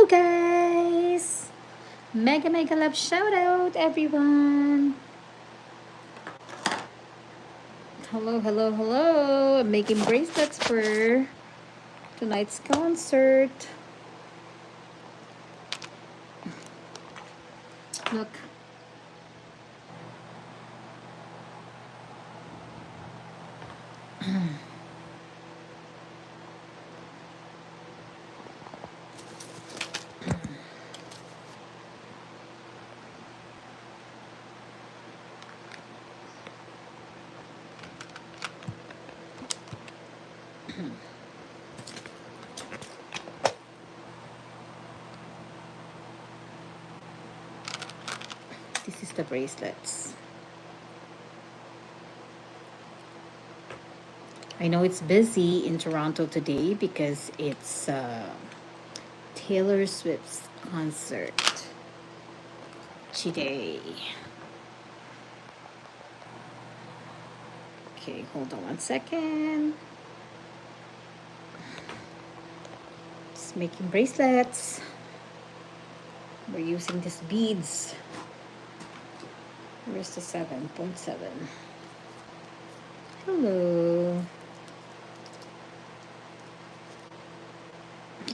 guys! Mega love shout out everyone! Hello! I'm making bracelets for tonight's concert. Look. This is the bracelets. I know it's busy in Toronto today because it's Taylor Swift's concert today. Okay, hold on 1 second. Just making bracelets. We're using these beads. Where's the 7.7? Hello.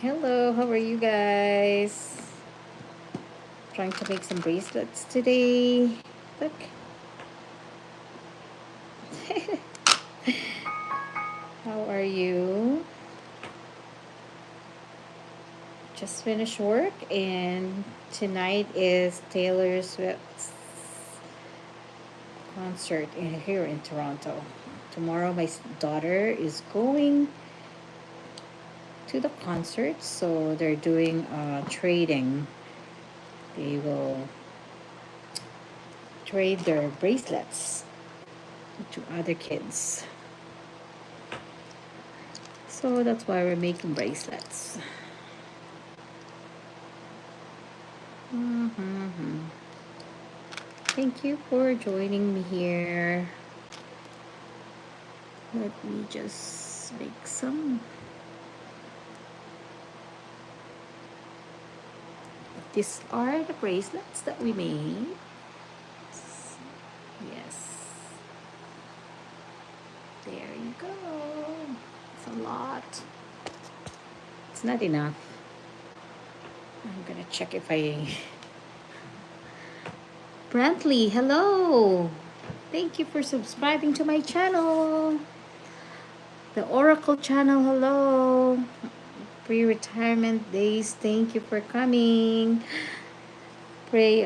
Hello, how are you guys? Trying to make some bracelets today. Look. How are you? Just finished work and tonight is Taylor Swift's concert here in Toronto. Tomorrow my daughter is going to the concert, so they're doing trading. They will trade their bracelets to other kids. So that's why we're making bracelets. Thank you for joining me here. Let me just make some. These are the bracelets that we made. Yes. There you go. It's a lot. It's not enough. I'm gonna check if I... Brantley, hello. Thank you for subscribing to my channel. The Oracle channel, hello. Pre-retirement days, thank you for coming. Pray